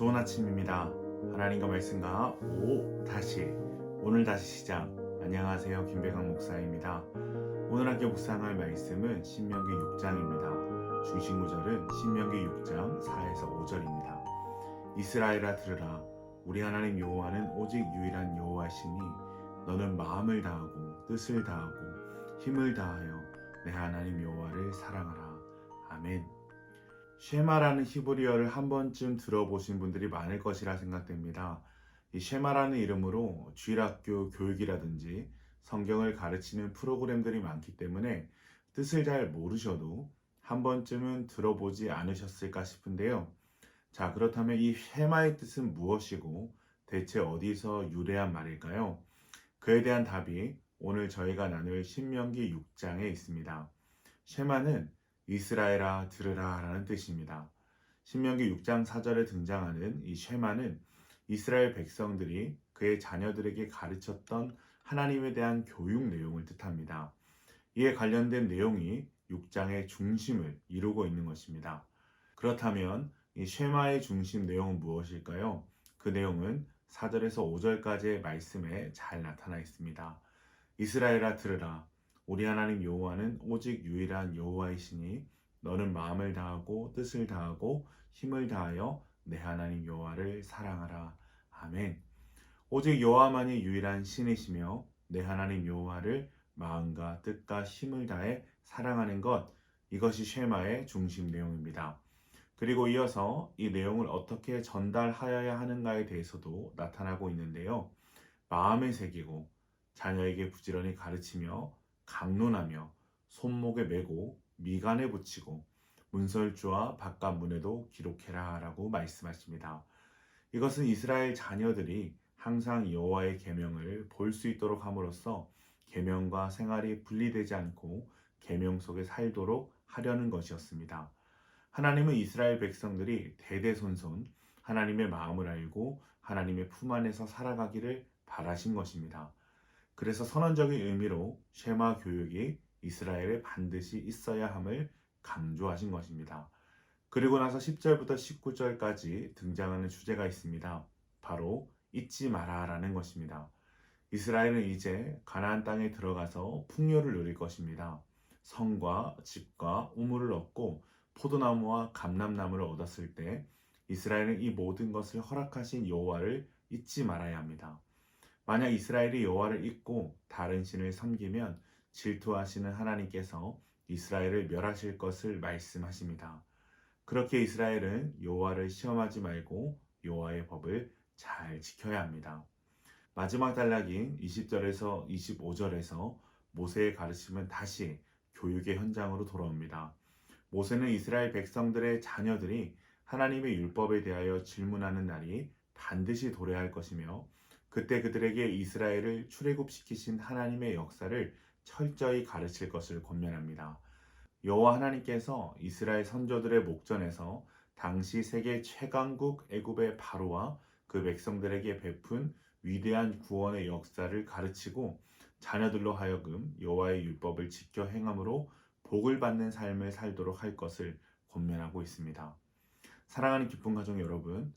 좋은 아침입니다. 하나님과 말씀과 오늘 다시 시작. 안녕하세요. 김배강 목사입니다. 오늘 함께 묵상할 말씀은 신명기 6장입니다. 중심 구절은 신명기 6장 4에서 5절입니다. 이스라엘아 들으라. 우리 하나님 여호와는 오직 유일한 여호와시니 너는 마음을 다하고 뜻을 다하고 힘을 다하여 내 하나님 여호와를 사랑하라. 아멘. 쉐마라는 히브리어를 한 번쯤 들어보신 분들이 많을 것이라 생각됩니다. 이 쉐마라는 이름으로 주일학교 교육이라든지 성경을 가르치는 프로그램들이 많기 때문에 뜻을 잘 모르셔도 한 번쯤은 들어보지 않으셨을까 싶은데요. 자, 그렇다면 이 쉐마의 뜻은 무엇이고 대체 어디서 유래한 말일까요? 그에 대한 답이 오늘 저희가 나눌 신명기 6장에 있습니다. 쉐마는 이스라엘아 들으라 라는 뜻입니다. 신명기 6장 4절에 등장하는 이 쉐마는 이스라엘 백성들이 그의 자녀들에게 가르쳤던 하나님에 대한 교육 내용을 뜻합니다. 이에 관련된 내용이 6장의 중심을 이루고 있는 것입니다. 그렇다면 이 쉐마의 중심 내용은 무엇일까요? 그 내용은 4절에서 5절까지의 말씀에 잘 나타나 있습니다. 이스라엘아 들으라. 우리 하나님 여호와는 오직 유일한 여호와이시니 너는 마음을 다하고 뜻을 다하고 힘을 다하여 내 하나님 여호와를 사랑하라. 아멘. 오직 여호와만이 유일한 신이시며 내 하나님 여호와를 마음과 뜻과 힘을 다해 사랑하는 것, 이것이 쉐마의 중심 내용입니다. 그리고 이어서 이 내용을 어떻게 전달하여야 하는가에 대해서도 나타나고 있는데요. 마음에 새기고 자녀에게 부지런히 가르치며 강론하며 손목에 메고 미간에 붙이고 문설주와 바깥 문에도 기록해라 라고 말씀하십니다. 이것은 이스라엘 자녀들이 항상 여호와의 계명을 볼 수 있도록 함으로써 계명과 생활이 분리되지 않고 계명 속에 살도록 하려는 것이었습니다. 하나님은 이스라엘 백성들이 대대손손 하나님의 마음을 알고 하나님의 품 안에서 살아가기를 바라신 것입니다. 그래서 선언적인 의미로 쉐마 교육이 이스라엘에 반드시 있어야 함을 강조하신 것입니다. 그리고 나서 10절부터 19절까지 등장하는 주제가 있습니다. 바로 잊지 마라 라는 것입니다. 이스라엘은 이제 가나안 땅에 들어가서 풍요를 누릴 것입니다. 성과 집과 우물을 얻고 포도나무와 감람나무를 얻었을 때 이스라엘은 이 모든 것을 허락하신 여호와를 잊지 말아야 합니다. 만약 이스라엘이 여호와를 잊고 다른 신을 섬기면 질투하시는 하나님께서 이스라엘을 멸하실 것을 말씀하십니다. 그렇게 이스라엘은 여호와를 시험하지 말고 여호와의 법을 잘 지켜야 합니다. 마지막 단락인 20절에서 25절에서 모세의 가르침은 다시 교육의 현장으로 돌아옵니다. 모세는 이스라엘 백성들의 자녀들이 하나님의 율법에 대하여 질문하는 날이 반드시 도래할 것이며 그때 그들에게 이스라엘을 출애굽시키신 하나님의 역사를 철저히 가르칠 것을 권면합니다. 여호와 하나님께서 이스라엘 선조들의 목전에서 당시 세계 최강국 애굽의 바로와 그 백성들에게 베푼 위대한 구원의 역사를 가르치고 자녀들로 하여금 여호와의 율법을 지켜 행함으로 복을 받는 삶을 살도록 할 것을 권면하고 있습니다. 사랑하는 기쁜 가족 여러분,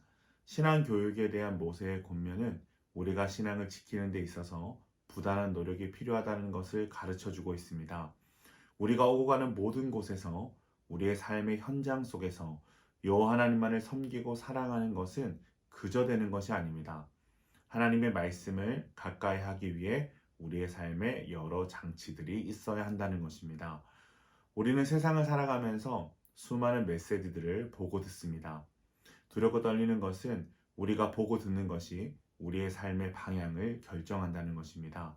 신앙 교육에 대한 모세의 권면은 우리가 신앙을 지키는 데 있어서 부단한 노력이 필요하다는 것을 가르쳐주고 있습니다. 우리가 오고 가는 모든 곳에서 우리의 삶의 현장 속에서 여호와 하나님만을 섬기고 사랑하는 것은 그저 되는 것이 아닙니다. 하나님의 말씀을 가까이 하기 위해 우리의 삶에 여러 장치들이 있어야 한다는 것입니다. 우리는 세상을 살아가면서 수많은 메시지들을 보고 듣습니다. 두렵고 떨리는 것은 우리가 보고 듣는 것이 우리의 삶의 방향을 결정한다는 것입니다.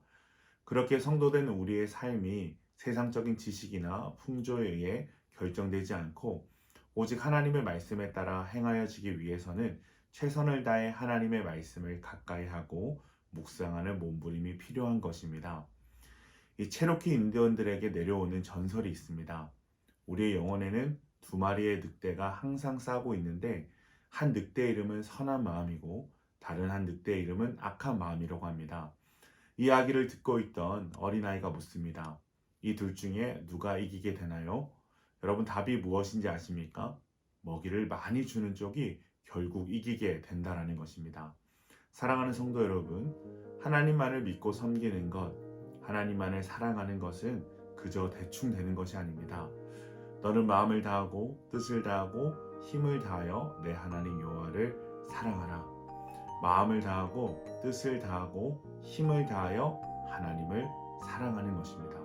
그렇게 성도된 우리의 삶이 세상적인 지식이나 풍조에 의해 결정되지 않고 오직 하나님의 말씀에 따라 행하여지기 위해서는 최선을 다해 하나님의 말씀을 가까이 하고 묵상하는 몸부림이 필요한 것입니다. 이 체로키 인디언들에게 내려오는 전설이 있습니다. 우리의 영혼에는 두 마리의 늑대가 항상 싸고 있는데 한 늑대의 이름은 선한 마음이고 다른 한 늑대의 이름은 악한 마음이라고 합니다. 이 이야기를 듣고 있던 어린아이가 묻습니다. 이 둘 중에 누가 이기게 되나요? 여러분 답이 무엇인지 아십니까? 먹이를 많이 주는 쪽이 결국 이기게 된다라는 것입니다. 사랑하는 성도 여러분, 하나님만을 믿고 섬기는 것, 하나님만을 사랑하는 것은 그저 대충 되는 것이 아닙니다. 너는 마음을 다하고 뜻을 다하고 힘을 다하여 내 하나님 여호와를 사랑하라. 마음을 다하고 뜻을 다하고 힘을 다하여 하나님을 사랑하는 것입니다.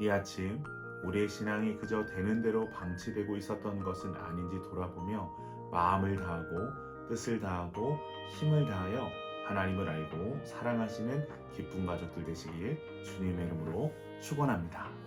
이 아침 우리의 신앙이 그저 되는 대로 방치되고 있었던 것은 아닌지 돌아보며 마음을 다하고 뜻을 다하고 힘을 다하여 하나님을 알고 사랑하시는 기쁜 가족들 되시길 주님의 이름으로 축원합니다.